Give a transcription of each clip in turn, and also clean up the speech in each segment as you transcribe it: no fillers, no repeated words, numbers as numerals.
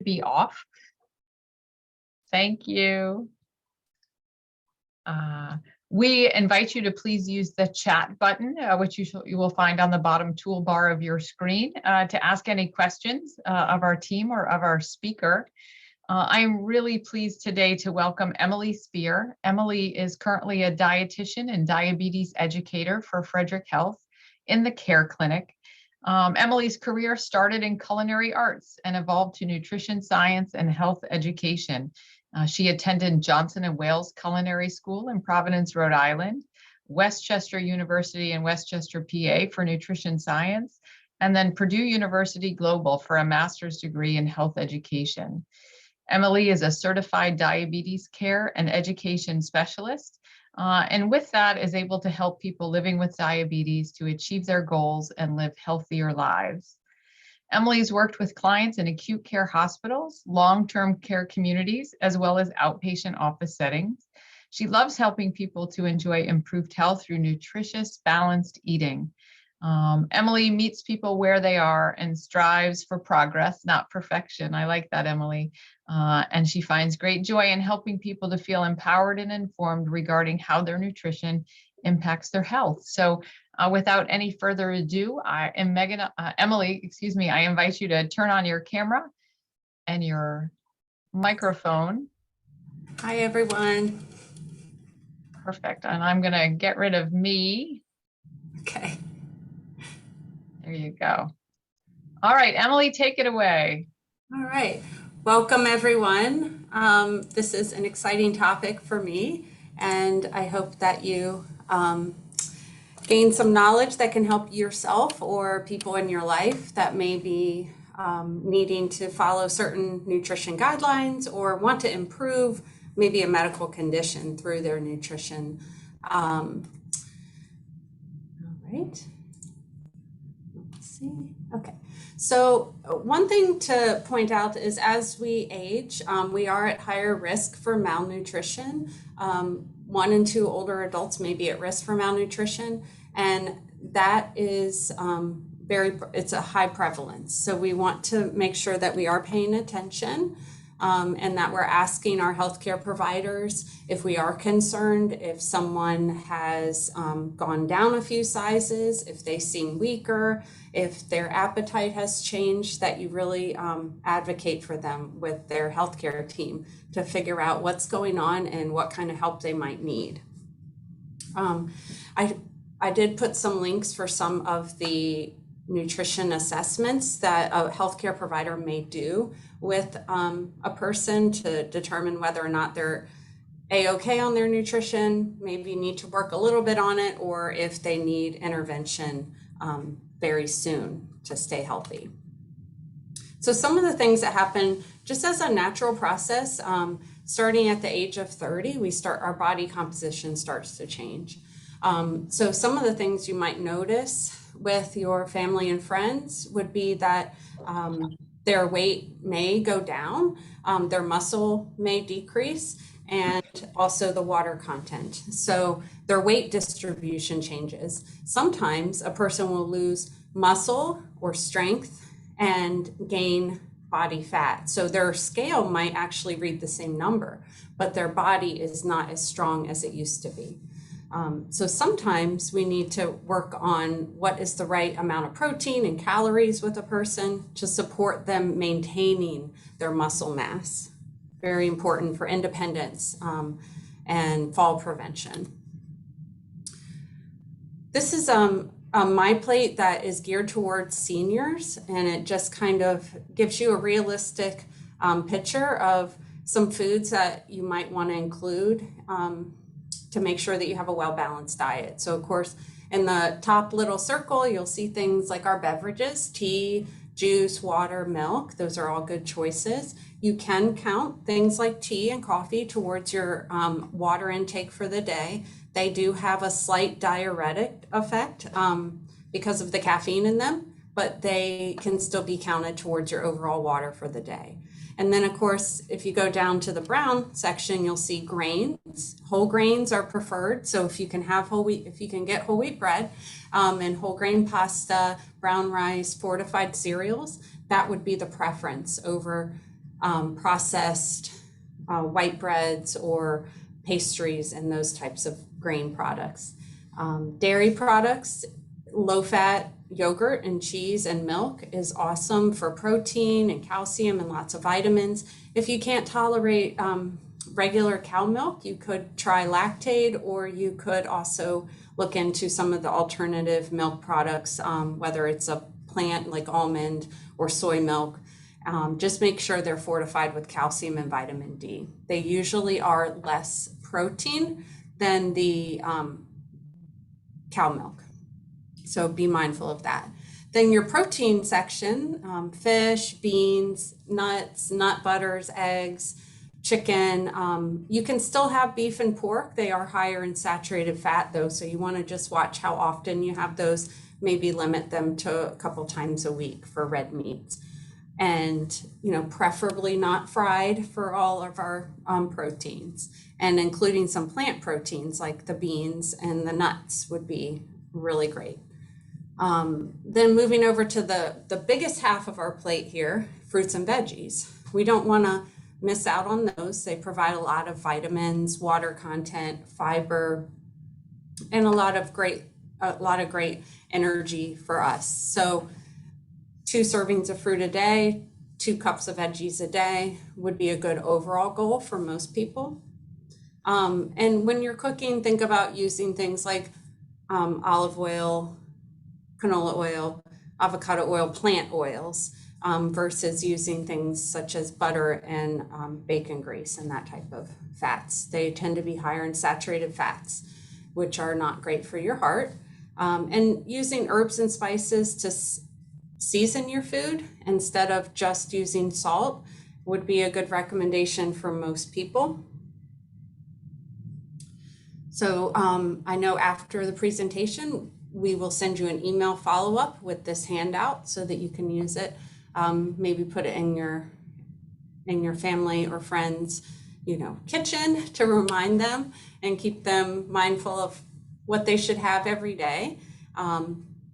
be off. Thank you. We invite you to please use the chat button, which you will find on the bottom toolbar of your screen, to ask any questions of our team or of our speaker. I'm really pleased today to welcome Emily Spear. Emily is currently a dietitian and diabetes educator for Frederick Health in the Care Clinic. Emily's career started in culinary arts and evolved to nutrition science and health education. She attended Johnson & Wales Culinary School in Providence, Rhode Island, Westchester University in Westchester, PA for nutrition science, and then Purdue University Global for a master's degree in health education. Emily is a certified diabetes care and education specialist, and with that is able to help people living with diabetes to achieve their goals and live healthier lives. Emily's worked with clients in acute care hospitals, long-term care communities, as well as outpatient office settings. She loves helping people to enjoy improved health through nutritious, balanced eating. Emily meets people where they are and strives for progress, not perfection. I like that, Emily. And she finds great joy in helping people to feel empowered and informed regarding how their nutrition impacts their health. So without any further ado, Emily, excuse me, I invite you to turn on your camera and your microphone. Hi, everyone. Perfect. And I'm going to get rid of me. Okay. There you go. All right, Emily, take it away. All right. Welcome, everyone. This is an exciting topic for me, and I hope that you gain some knowledge that can help yourself or people in your life that may be needing to follow certain nutrition guidelines or want to improve maybe a medical condition through their nutrition. All right. Let's see. Okay. So one thing to point out is as we age, we are at higher risk for malnutrition. 1 in 2 older adults may be at risk for malnutrition, and that is it's a high prevalence. So we want to make sure that we are paying attention and that we're asking our healthcare providers if we are concerned, if someone has gone down a few sizes, if they seem weaker, if their appetite has changed, that you really advocate for them with their healthcare team to figure out what's going on and what kind of help they might need. I did put some links for some of the nutrition assessments that a healthcare provider may do with a person to determine whether or not they're A-okay on their nutrition, maybe need to work a little bit on it, or if they need intervention very soon to stay healthy. So some of the things that happen just as a natural process, starting at the age of 30, our body composition starts to change. So some of the things you might notice with your family and friends would be that their weight may go down, their muscle may decrease, and also the water content. So their weight distribution changes. Sometimes a person will lose muscle or strength and gain body fat. So their scale might actually read the same number, but their body is not as strong as it used to be. So sometimes we need to work on what is the right amount of protein and calories with a person to support them maintaining their muscle mass. Very important for independence and fall prevention. This is my plate that is geared towards seniors, and it just kind of gives you a realistic picture of some foods that you might want to include to make sure that you have a well-balanced diet. So of course, in the top little circle, you'll see things like our beverages, tea, juice, water, milk. Those are all good choices. You can count things like tea and coffee towards your water intake for the day. They do have a slight diuretic effect because of the caffeine in them, but they can still be counted towards your overall water for the day. And then of course, if you go down to the brown section, you'll see grains. Whole grains are preferred. So if you can have whole wheat, if you can get whole wheat bread and whole grain pasta, brown rice, fortified cereals, that would be the preference over processed white breads or pastries and those types of grain products. Dairy products, low-fat yogurt and cheese and milk is awesome for protein and calcium and lots of vitamins. If you can't tolerate regular cow milk, you could try Lactaid, or you could also look into some of the alternative milk products, whether it's a plant like almond or soy milk. Just make sure they're fortified with calcium and vitamin D. They usually are less protein than the cow milk. So be mindful of that. Then your protein section, fish, beans, nuts, nut butters, eggs, chicken. You can still have beef and pork. They are higher in saturated fat though, so you want to just watch how often you have those. Maybe limit them to a couple times a week for red meats. And, you know, preferably not fried for all of our proteins, and including some plant proteins like the beans and the nuts would be really great. Then moving over to the biggest half of our plate here, fruits and veggies. We don't want to miss out on those. They provide a lot of vitamins, water content, fiber, and a lot of great energy for us. So 2 servings of fruit a day, 2 cups of veggies a day would be a good overall goal for most people. And when you're cooking, think about using things like olive oil, canola oil, avocado oil, plant oils, versus using things such as butter and bacon grease and that type of fats. They tend to be higher in saturated fats, which are not great for your heart. And using herbs and spices to season your food instead of just using salt would be a good recommendation for most people. So I know after the presentation, we will send you an email follow-up with this handout so that you can use it. Maybe put it in your family or friends, you know, kitchen to remind them and keep them mindful of what they should have every day.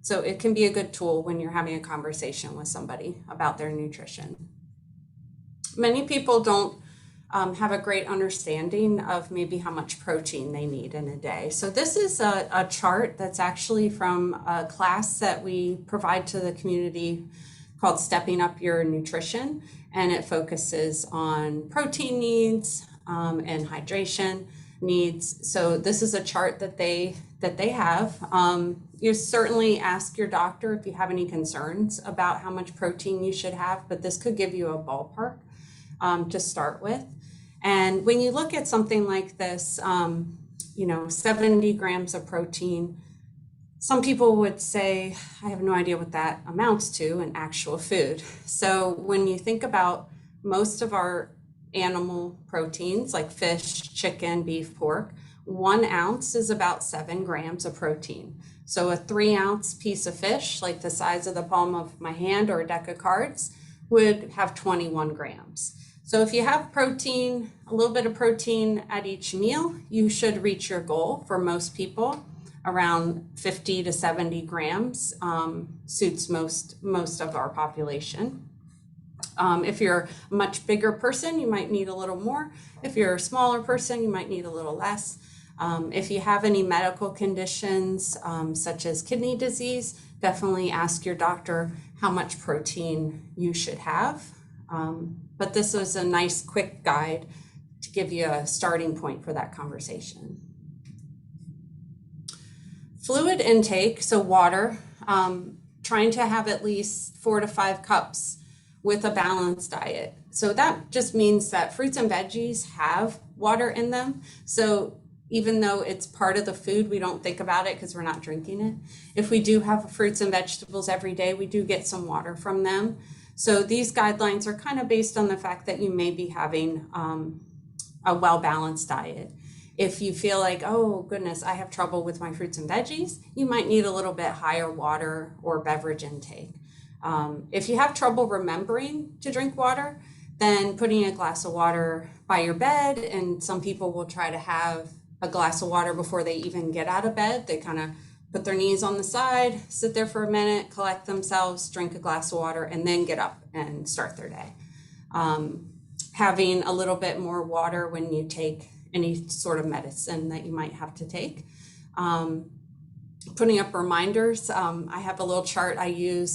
So it can be a good tool when you're having a conversation with somebody about their nutrition. Many people don't have a great understanding of maybe how much protein they need in a day. So this is a chart that's actually from a class that we provide to the community called Stepping Up Your Nutrition, and it focuses on protein needs and hydration needs. So this is a chart that they have. You certainly ask your doctor if you have any concerns about how much protein you should have, but this could give you a ballpark to start with. And when you look at something like this, you know, 70 grams of protein, some people would say, I have no idea what that amounts to in actual food. So when you think about most of our animal proteins like fish, chicken, beef, pork, 1 ounce is about 7 grams of protein. So a 3-ounce piece of fish, like the size of the palm of my hand or a deck of cards, would have 21 grams. So if you have protein, a little bit of protein at each meal, you should reach your goal. For most people, around 50 to 70 grams suits most of our population. If you're a much bigger person, you might need a little more. If you're a smaller person, you might need a little less. If you have any medical conditions, such as kidney disease, definitely ask your doctor how much protein you should have. But this was a nice quick guide to give you a starting point for that conversation. Fluid intake, so water, trying to have at least 4 to 5 cups with a balanced diet. So that just means that fruits and veggies have water in them. So even though it's part of the food, we don't think about it because we're not drinking it. If we do have fruits and vegetables every day, we do get some water from them. So these guidelines are kind of based on the fact that you may be having a well-balanced diet. If you feel like, oh goodness, I have trouble with my fruits and veggies, you might need a little bit higher water or beverage intake. If you have trouble remembering to drink water, then putting a glass of water by your bed, and some people will try to have a glass of water before they even get out of bed. They kind of put their knees on the side, sit there for a minute, collect themselves, drink a glass of water, and then get up and start their day. having a little bit more water when you take any sort of medicine that you might have to take. Putting up reminders. I have a little chart I use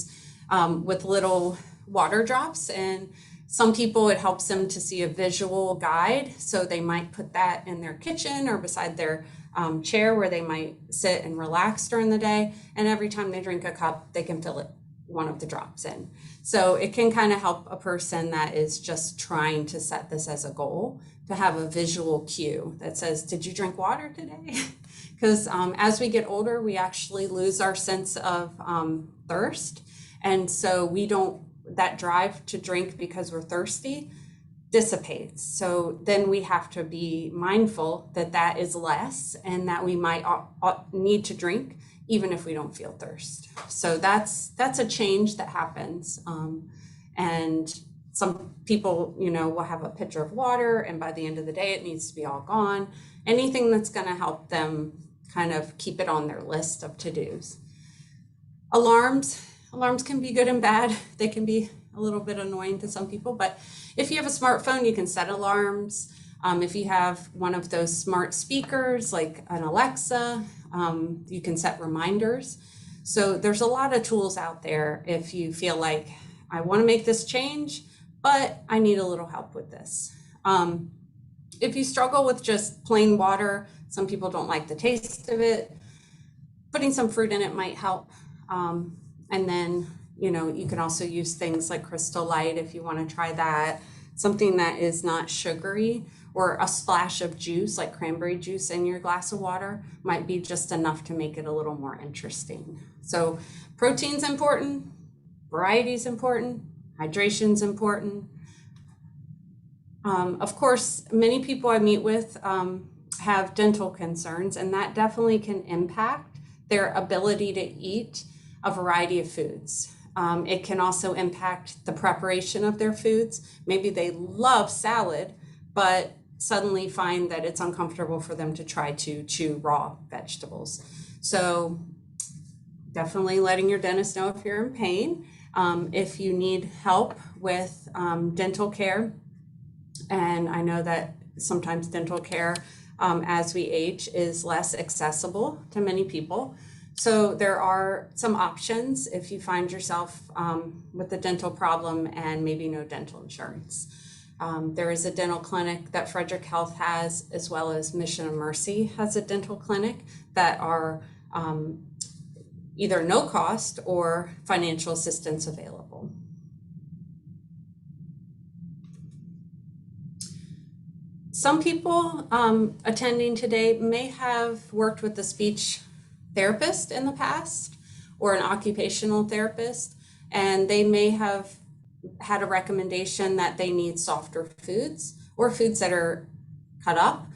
with little water drops, and some people, it helps them to see a visual guide. So they might put that in their kitchen or beside their chair where they might sit and relax during the day. And every time they drink a cup, they can fill it one of the drops in. So it can kind of help a person that is just trying to set this as a goal to have a visual cue that says, did you drink water today? Because as we get older, we actually lose our sense of thirst. And so we don't, that drive to drink because we're thirsty dissipates. So then we have to be mindful that that is less and that we might need to drink even if we don't feel thirst. So that's a change that happens. And some people, will have a pitcher of water, and by the end of the day, it needs to be all gone. Anything that's going to help them kind of keep it on their list of to-dos. Alarms can be good and bad. They can be a little bit annoying to some people, but if you have a smartphone, you can set alarms. If you have one of those smart speakers like an Alexa, you can set reminders. So there's a lot of tools out there if you feel like, I want to make this change, but I need a little help with this. If you struggle with just plain water, some people don't like the taste of it, putting some fruit in it might help. And then, you can also use things like Crystal Light if you want to try that. Something that is not sugary, or a splash of juice like cranberry juice in your glass of water might be just enough to make it a little more interesting. So protein's important, variety's important, hydration's important. Of course, many people I meet with have dental concerns, and that definitely can impact their ability to eat a variety of foods. It can also impact the preparation of their foods. Maybe they love salad, but suddenly find that it's uncomfortable for them to try to chew raw vegetables. So definitely letting your dentist know if you're in pain. If you need help with dental care, and I know that sometimes dental care as we age is less accessible to many people. So there are some options if you find yourself with a dental problem and maybe no dental insurance. There is a dental clinic that Frederick Health has, as well as Mission of Mercy has a dental clinic that are either no cost or financial assistance available. Some people attending today may have worked with a speech therapist in the past or an occupational therapist, and they may have had a recommendation that they need softer foods or foods that are cut up.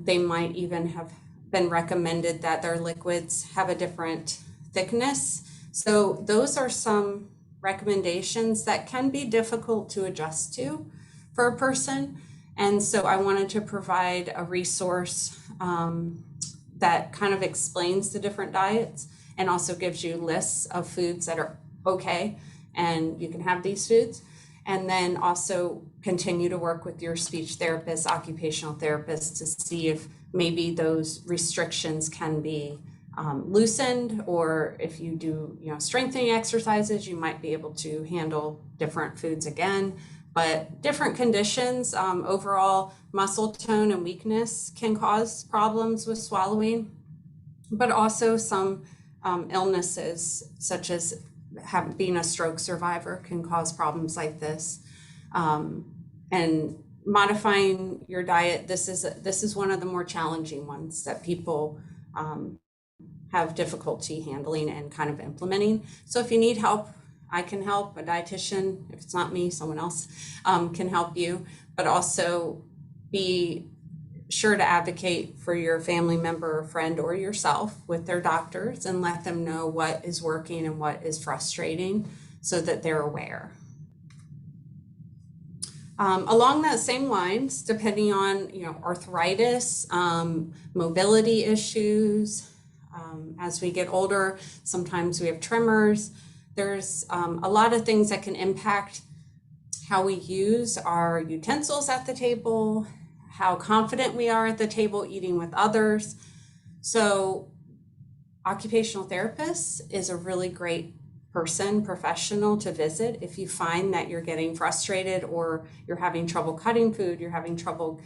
They might even have been recommended that their liquids have a different thickness. So those are some recommendations that can be difficult to adjust to for a person. And so I wanted to provide a resource that kind of explains the different diets and also gives you lists of foods that are okay and you can have these foods. And then also continue to work with your speech therapist, occupational therapist to see if maybe those restrictions can be loosened, or if you do strengthening exercises, you might be able to handle different foods again. But different conditions, overall muscle tone and weakness can cause problems with swallowing, but also some illnesses such as being a stroke survivor can cause problems like this. And modifying your diet, this is one of the more challenging ones that people have difficulty handling and kind of implementing. So if you need help, I can help. A dietitian, if it's not me, someone else can help you, but also be sure to advocate for your family member or friend or yourself with their doctors and let them know what is working and what is frustrating so that they're aware. Along that same lines, depending on arthritis, mobility issues, as we get older, sometimes we have tremors. There's a lot of things that can impact how we use our utensils at the table, how confident we are at the table eating with others. So occupational therapist is a really great professional to visit if you find that you're getting frustrated or you're having trouble cutting food, you're having trouble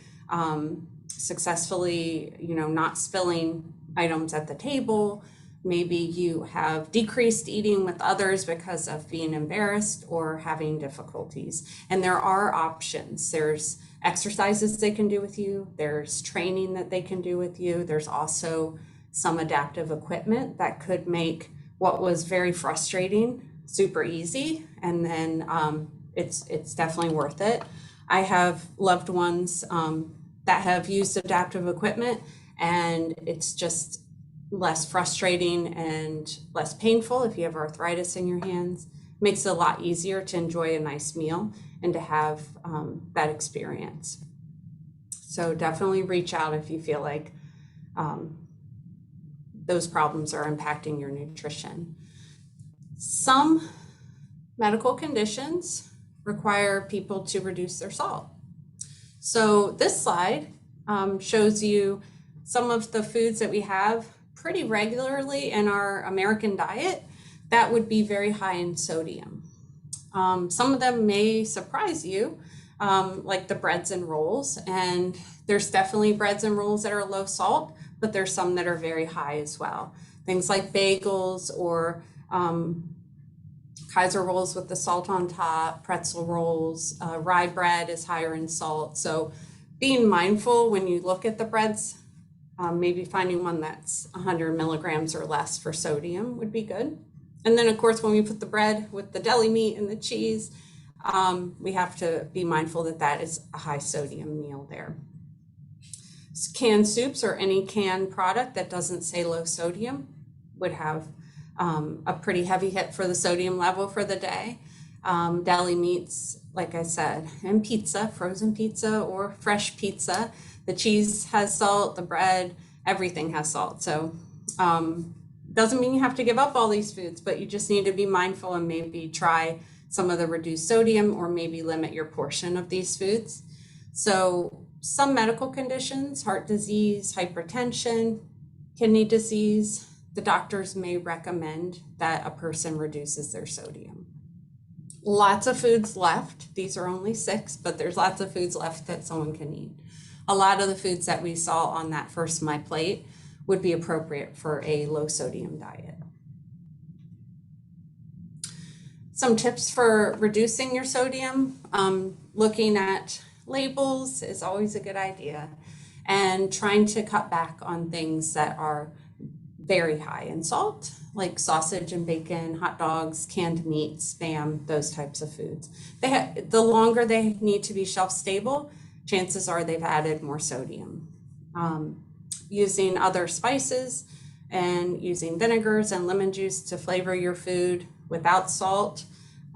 successfully, not spilling items at the table. Maybe you have decreased eating with others because of being embarrassed or having difficulties. And there are options. There's exercises they can do with you. There's training that they can do with you. There's also some adaptive equipment that could make what was very frustrating super easy. And then it's definitely worth it. I have loved ones that have used adaptive equipment, and it's just less frustrating and less painful if you have arthritis in your hands. Makes it a lot easier to enjoy a nice meal and to have that experience. So definitely reach out if you feel like those problems are impacting your nutrition. Some medical conditions require people to reduce their salt. So this slide shows you some of the foods that we have pretty regularly in our American diet that would be very high in sodium. Some of them may surprise you, like the breads and rolls, and there's definitely breads and rolls that are low salt, but there's some that are very high as well. Things like bagels or Kaiser rolls with the salt on top, pretzel rolls, rye bread is higher in salt. So being mindful when you look at the breads, maybe finding one that's 100 milligrams or less for sodium would be good. And then of course, when we put the bread with the deli meat and the cheese, we have to be mindful that that is a high sodium meal there. Canned soups or any canned product that doesn't say low sodium would have a pretty heavy hit for the sodium level for the day. Deli meats, like I said, and pizza, frozen pizza or fresh pizza. The cheese has salt, the bread, everything has salt. So doesn't mean you have to give up all these foods, but you just need to be mindful and maybe try some of the reduced sodium or maybe limit your portion of these foods. So some medical conditions, heart disease, hypertension, kidney disease, the doctors may recommend that a person reduces their sodium. Lots of foods left. These are only 6, but there's lots of foods left that someone can eat. A lot of the foods that we saw on that first My Plate would be appropriate for a low sodium diet. Some tips for reducing your sodium, looking at labels is always a good idea, and trying to cut back on things that are very high in salt, like sausage and bacon, hot dogs, canned meat, Spam, those types of foods. The longer they need to be shelf stable, chances are they've added more sodium. Using other spices and using vinegars and lemon juice to flavor your food without salt,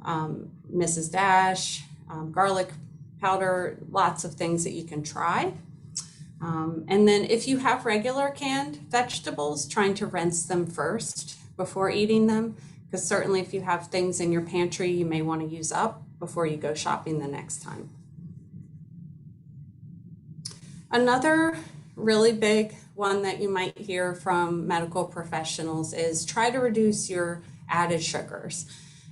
Mrs. Dash, garlic powder, lots of things that you can try. And then if you have regular canned vegetables, trying to rinse them first before eating them, because certainly if you have things in your pantry you may want to use up before you go shopping the next time. Another really big one that you might hear from medical professionals is try to reduce your added sugars.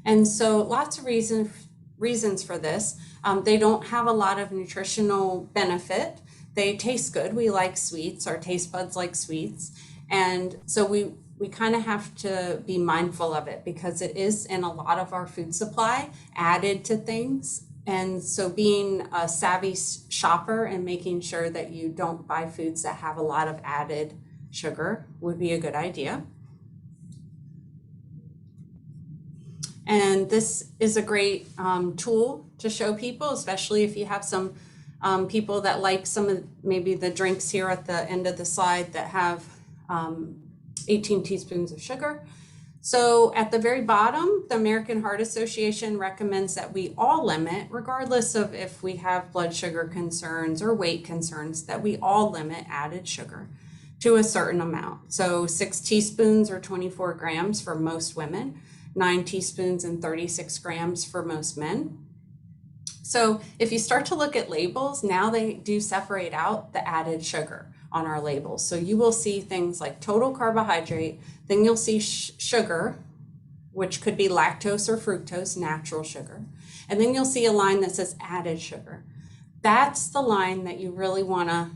And so lots of reasons for this. They don't have a lot of nutritional benefit. They taste good. We like sweets. Our taste buds like sweets. And so we kind of have to be mindful of it because it is in a lot of our food supply added to things. And so being a savvy shopper and making sure that you don't buy foods that have a lot of added sugar would be a good idea. And this is a great tool to show people, especially if you have some people that like some of maybe the drinks here at the end of the slide that have 18 teaspoons of sugar. So at the very bottom, the American Heart Association recommends that we all limit, regardless of if we have blood sugar concerns or weight concerns, that we all limit added sugar to a certain amount. So 6 teaspoons or 24 grams for most women, 9 teaspoons and 36 grams for most men. So if you start to look at labels, now they do separate out the added sugar on our labels. So you will see things like total carbohydrate, then you'll see sugar, which could be lactose or fructose, natural sugar. And then you'll see a line that says added sugar. That's the line that you really want to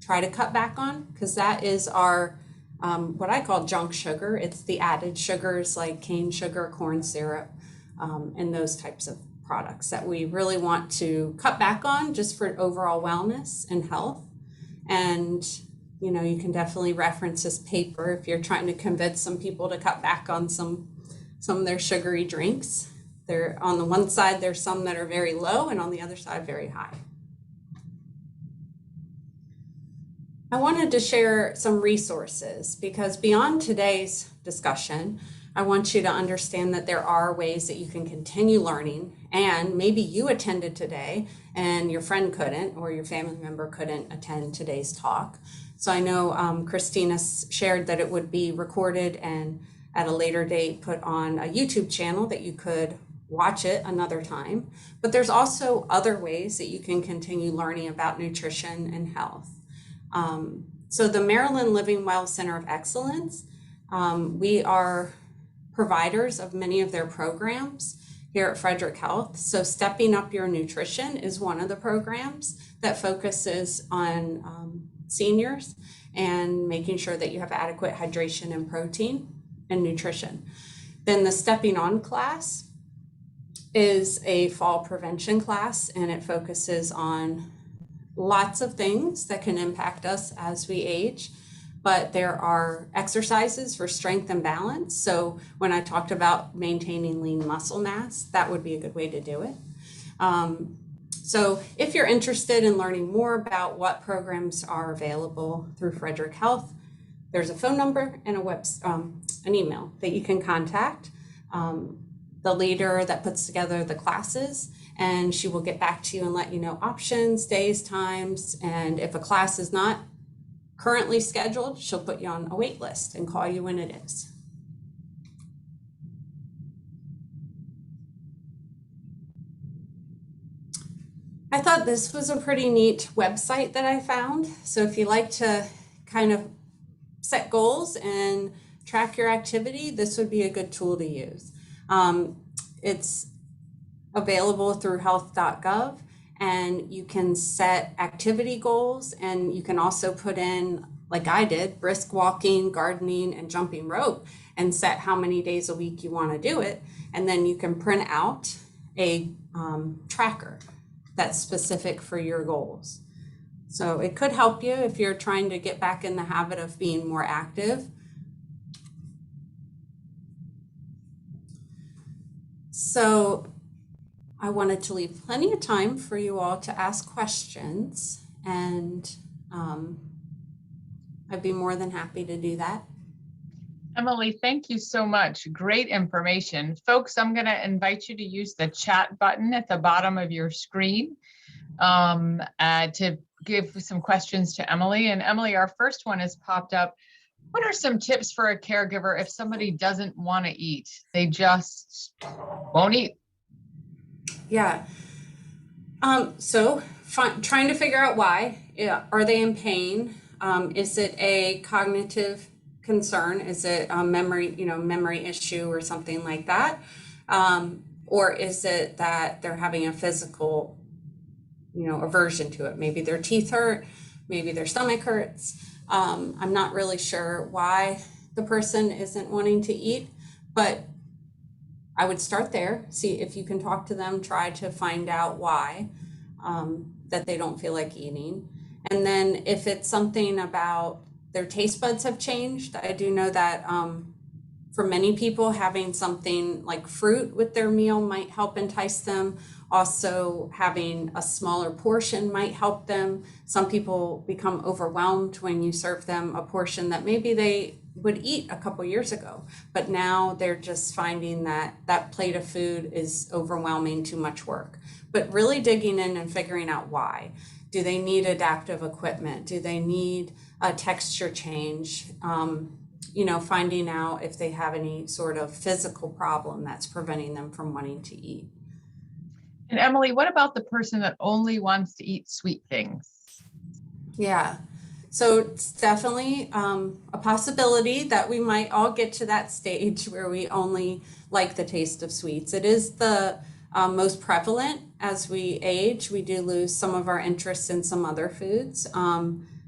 try to cut back on, because that is our what I call junk sugar. It's the added sugars like cane sugar, corn syrup, and those types of products that we really want to cut back on just for overall wellness and health. And you can definitely reference this paper if you're trying to convince some people to cut back on some of their sugary drinks. They're on the one side, there's some that are very low, and on the other side, very high. I wanted to share some resources because beyond today's discussion, I want you to understand that there are ways that you can continue learning, and maybe you attended today and your friend couldn't, or your family member couldn't attend today's talk. So I know Christina shared that it would be recorded and at a later date put on a YouTube channel that you could watch it another time. But there's also other ways that you can continue learning about nutrition and health. So the Maryland Living Well Center of Excellence, we are providers of many of their programs here at Frederick Health. So Stepping Up Your Nutrition is one of the programs that focuses on seniors and making sure that you have adequate hydration and protein and nutrition. Then the Stepping On class is a fall prevention class, and it focuses on lots of things that can impact us as we age, but there are exercises for strength and balance. So when I talked about maintaining lean muscle mass, that would be a good way to do it. So if you're interested in learning more about what programs are available through Frederick Health, there's a phone number and an email that you can contact the leader that puts together the classes, and she will get back to you and let you know options, days, times, and if a class is not currently scheduled, she'll put you on a wait list and call you when it is. I thought this was a pretty neat website that I found. So if you like to kind of set goals and track your activity, this would be a good tool to use. It's available through health.gov, and you can set activity goals, and you can also put in, like I did, brisk walking, gardening, and jumping rope, and set how many days a week you want to do it. And then you can print out a tracker that's specific for your goals. So it could help you if you're trying to get back in the habit of being more active. So I wanted to leave plenty of time for you all to ask questions, and I'd be more than happy to do that. Emily, thank you so much. Great information. Folks, I'm going to invite you to use the chat button at the bottom of your screen to give some questions to Emily. And Emily, our first one has popped up. What are some tips for a caregiver if somebody doesn't want to eat? They just won't eat. Yeah. So trying to figure out why. Yeah. Are they in pain? Is it a cognitive concern? Is it a memory issue or something like that? Or is it that they're having a physical, aversion to it? Maybe their teeth hurt, maybe their stomach hurts. I'm not really sure why the person isn't wanting to eat, but I would start there, see if you can talk to them, try to find out why that they don't feel like eating. And then if it's something about their taste buds have changed, I do know that for many people, having something like fruit with their meal might help entice them. Also, having a smaller portion might help them. Some people become overwhelmed when you serve them a portion that maybe they would eat a couple years ago, but now they're just finding that that plate of food is overwhelming, too much work. But really digging in and figuring out why. Do they need adaptive equipment? Do they need a texture change? Finding out if they have any sort of physical problem that's preventing them from wanting to eat. And Emily, what about the person that only wants to eat sweet things? Yeah. So it's definitely a possibility that we might all get to that stage where we only like the taste of sweets. It is the most prevalent as we age. We do lose some of our interests in some other foods.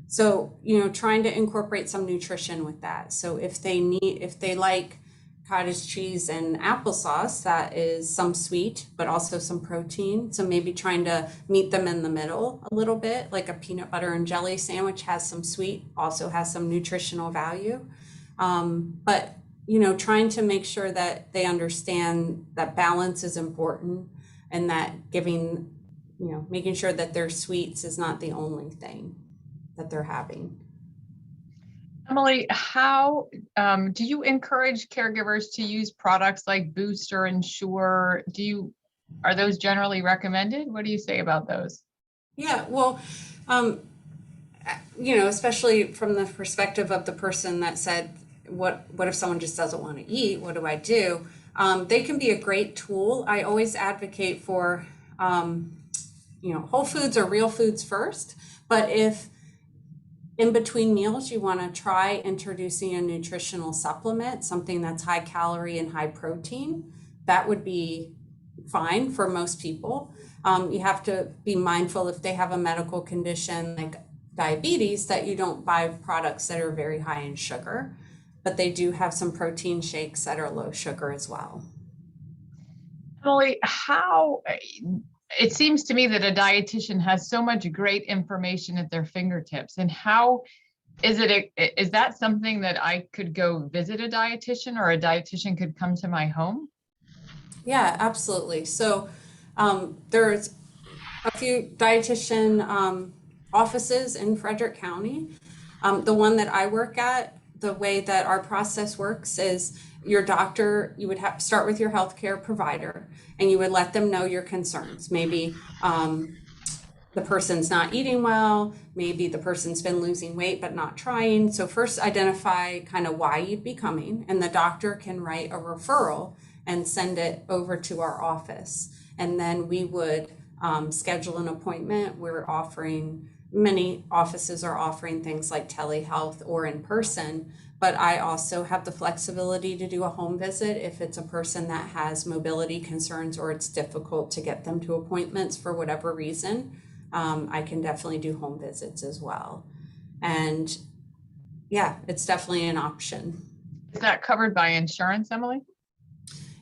So, trying to incorporate some nutrition with that. So if they like cottage cheese and applesauce, that is some sweet, but also some protein. So maybe trying to meet them in the middle a little bit, like a peanut butter and jelly sandwich has some sweet, also has some nutritional value. But, trying to make sure that they understand that balance is important and that making sure that their sweets is not the only thing that they're having. Emily, how do you encourage caregivers to use products like Boost or Ensure? Are those generally recommended? What do you say about those? Yeah, well, especially from the perspective of the person that said, what if someone just doesn't want to eat? What do I do? They can be a great tool. I always advocate for, whole foods or real foods first. But if in between meals you want to try introducing a nutritional supplement, something that's high calorie and high protein, that would be fine for most people. You have to be mindful if they have a medical condition like diabetes that you don't buy products that are very high in sugar, but they do have some protein shakes that are low sugar as well. Emily, it seems to me that a dietitian has so much great information at their fingertips, and how is that something that I could go visit a dietitian, or a dietitian could come to my home? Yeah, absolutely. So there's a few dietitian offices in Frederick County. The one that I work at, the way that our process works is your doctor, you would have start with your healthcare provider and you would let them know your concerns. Maybe the person's not eating well, maybe the person's been losing weight but not trying. So first identify kind of why you'd be coming, and the doctor can write a referral and send it over to our office. And then we would schedule an appointment. Many offices are offering things like telehealth or in person, but I also have the flexibility to do a home visit if it's a person that has mobility concerns or it's difficult to get them to appointments for whatever reason. I can definitely do home visits as well. And yeah, it's definitely an option. Is that covered by insurance, Emily?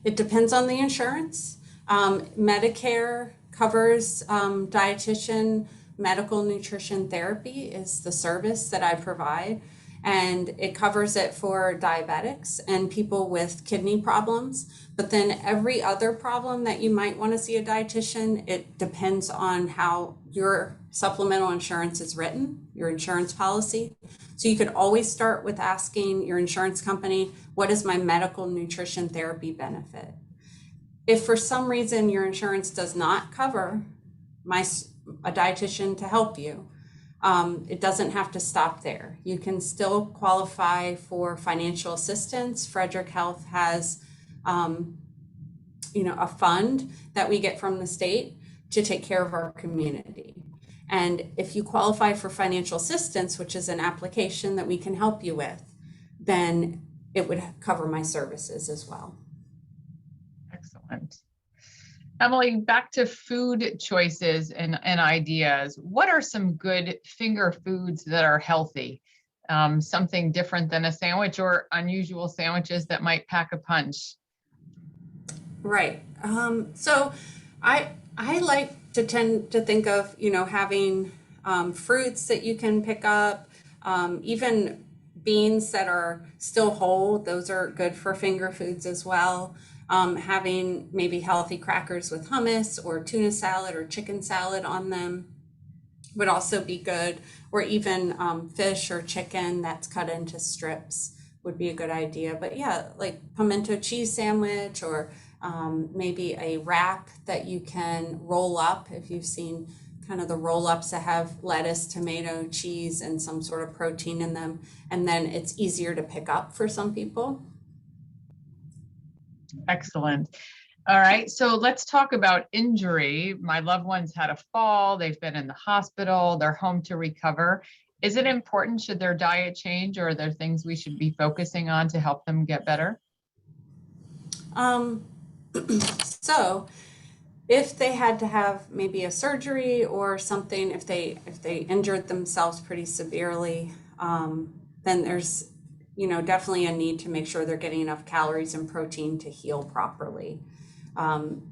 It depends on the insurance. Medicare covers dietitian. Medical nutrition therapy is the service that I provide, and it covers it for diabetics and people with kidney problems. But then every other problem that you might want to see a dietitian, it depends on how your supplemental insurance is written, your insurance policy. So you could always start with asking your insurance company, what is my medical nutrition therapy benefit? If for some reason your insurance does not cover a dietitian to help you, it doesn't have to stop there. You can still qualify for financial assistance. Frederick Health has, a fund that we get from the state to take care of our community. And if you qualify for financial assistance, which is an application that we can help you with, then it would cover my services as well. Excellent. Emily, back to food choices and ideas. What are some good finger foods that are healthy? Something different than a sandwich, or unusual sandwiches that might pack a punch? Right. So I like to tend to think of, having fruits that you can pick up, even beans that are still whole. Those are good for finger foods as well. Having maybe healthy crackers with hummus or tuna salad or chicken salad on them would also be good, or even fish or chicken that's cut into strips would be a good idea. But yeah, like pimento cheese sandwich, or maybe a wrap that you can roll up. If you've seen kind of the roll-ups that have lettuce, tomato, cheese, and some sort of protein in them, and then it's easier to pick up for some people. Excellent. All right, so let's talk about injury. My loved ones had a fall, they've been in the hospital, they're home to recover. Is it important? Should their diet change, or are there things we should be focusing on to help them get better? Um, so if they had to have maybe a surgery or something, if they injured themselves pretty severely, then there's definitely a need to make sure they're getting enough calories and protein to heal properly.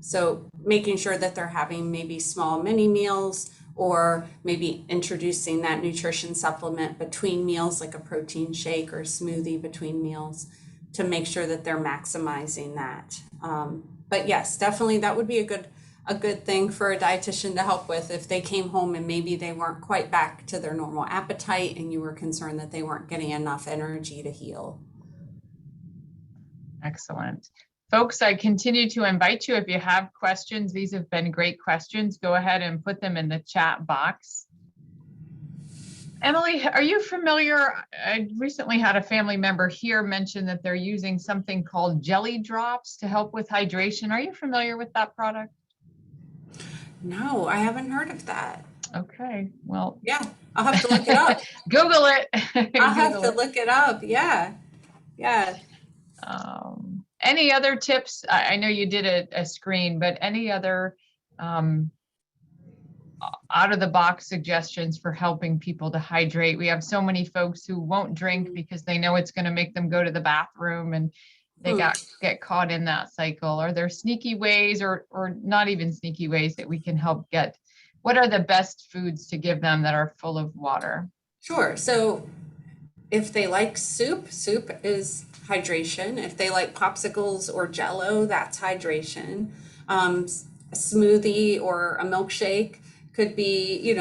So making sure that they're having maybe small mini meals, or maybe introducing that nutrition supplement between meals, like a protein shake or a smoothie between meals, to make sure that they're maximizing that. But yes, definitely that would be a good thing for a dietitian to help with if they came home and maybe they weren't quite back to their normal appetite and you were concerned that they weren't getting enough energy to heal. Excellent. Folks, I continue to invite you, if you have questions, these have been great questions, go ahead and put them in the chat box. Emily, are you familiar? I recently had a family member here mention that they're using something called jelly drops to help with hydration. Are you familiar with that product? No, I haven't heard of that. Okay, well, Yeah, I'll have to look it up. Google it. I'll have Google to it. look it up. Yeah, yeah. Any other tips? I know you did a screen, but any other out of the box suggestions for helping people to hydrate? We have so many folks who won't drink because they know it's going to make them go to the bathroom, and they Hmm. get caught in that cycle. Are there sneaky ways, or not even sneaky ways, that we can help get? What are the best foods to give them that are full of water? Sure. So if they like soup, soup is hydration. If they like popsicles or jello, that's hydration. A smoothie or a milkshake could be,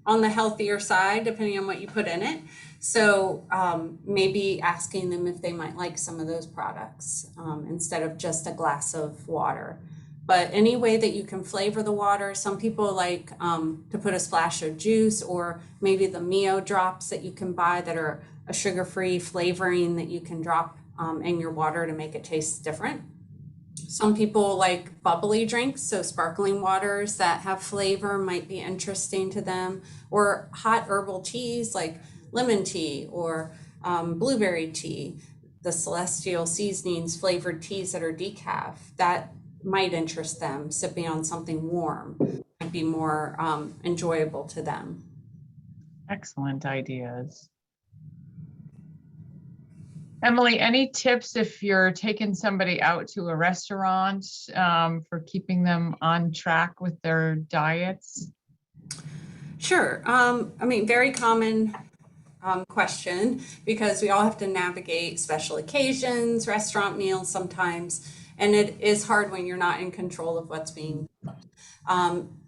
on the healthier side, depending on what you put in it. So maybe asking them if they might like some of those products instead of just a glass of water. But any way that you can flavor the water, some people like to put a splash of juice, or maybe the Mio drops that you can buy that are a sugar-free flavoring that you can drop in your water to make it taste different. Some people like bubbly drinks, so sparkling waters that have flavor might be interesting to them, or hot herbal teas like lemon tea or blueberry tea, the celestial seasonings flavored teas that are decaf. That might interest them. Sipping on something warm might be more enjoyable to them. Excellent ideas. Emily, any tips if you're taking somebody out to a restaurant for keeping them on track with their diets? Sure. I mean, very common question, because we all have to navigate special occasions, restaurant meals sometimes, and it is hard when you're not in control of what's being cooked.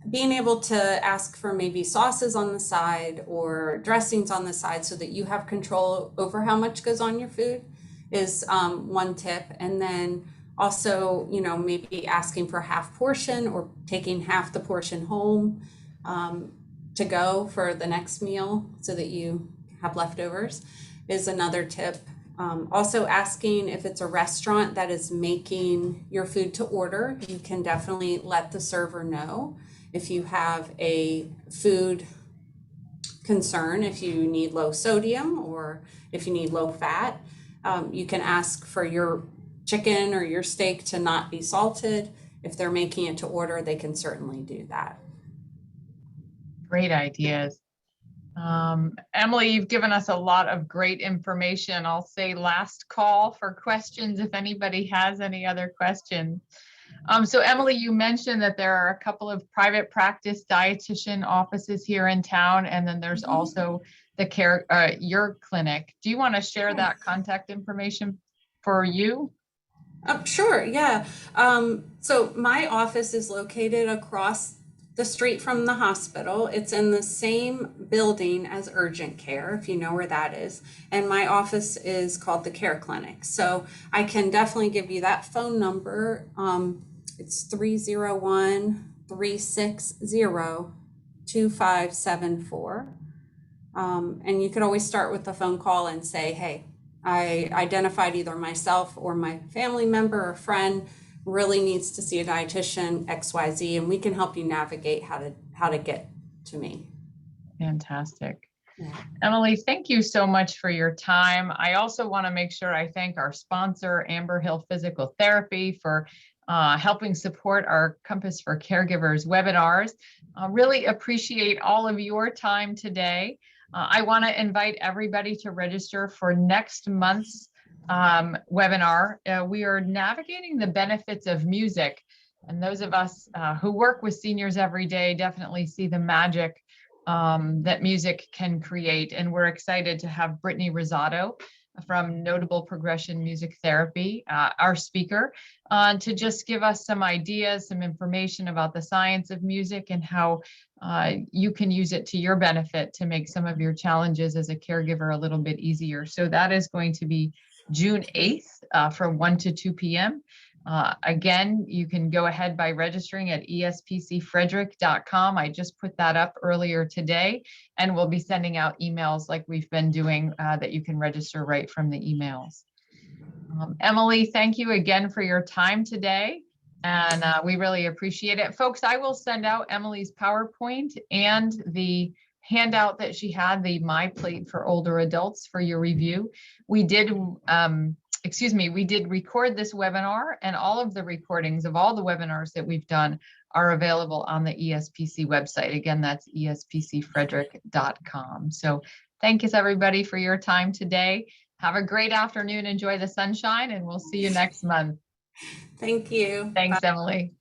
Being able to ask for maybe sauces on the side or dressings on the side so that you have control over how much goes on your food is one tip. And then also, maybe asking for half portion or taking half the portion home to go for the next meal so that you have leftovers is another tip. Also asking if it's a restaurant that is making your food to order, you can definitely let the server know if you have a food concern, if you need low sodium or if you need low fat. You can ask for your chicken or your steak to not be salted. If they're making it to order, they can certainly do that. Great ideas. Emily, you've given us a lot of great information. I'll say last call for questions if anybody has any other questions. So Emily, you mentioned that there are a couple of private practice dietitian offices here in town, and then there's also the your clinic. Do you want to share that contact information for you? Sure, yeah. So my office is located across the street from the hospital. It's in the same building as urgent care, if you know where that is. And my office is called the Care Clinic. So I can definitely give you that phone number. It's 301-360-2574. And you could always start with a phone call and say, hey, I identified either myself or my family member or friend really needs to see a dietitian, XYZ, and we can help you navigate how to get to me. Fantastic. Yeah. Emily, thank you so much for your time. I also want to make sure I thank our sponsor, Amber Hill Physical Therapy, for helping support our Compass for Caregivers webinars. Really appreciate all of your time today. I want to invite everybody to register for next month's webinar. We are navigating the benefits of music. And those of us who work with seniors every day definitely see the magic that music can create. And we're excited to have Brittany Rosado from Notable Progression Music Therapy, our speaker, to just give us some ideas, some information about the science of music and how you can use it to your benefit to make some of your challenges as a caregiver a little bit easier. So that is going to be June 8th from 1 to 2 p.m. Again, you can go ahead by registering at espcfrederick.com. I just put that up earlier today, and we'll be sending out emails like we've been doing that you can register right from the emails. Emily, thank you again for your time today, and we really appreciate it. Folks, I will send out Emily's PowerPoint and the handout that she had, the My Plate for Older Adults, for your review. We did record this webinar, and all of the recordings of all the webinars that we've done are available on the ESPC website. Again, that's espcfrederick.com. So thanks everybody for your time today. Have a great afternoon. Enjoy the sunshine, and we'll see you next month. Thank you. Thanks, Bye. Emily.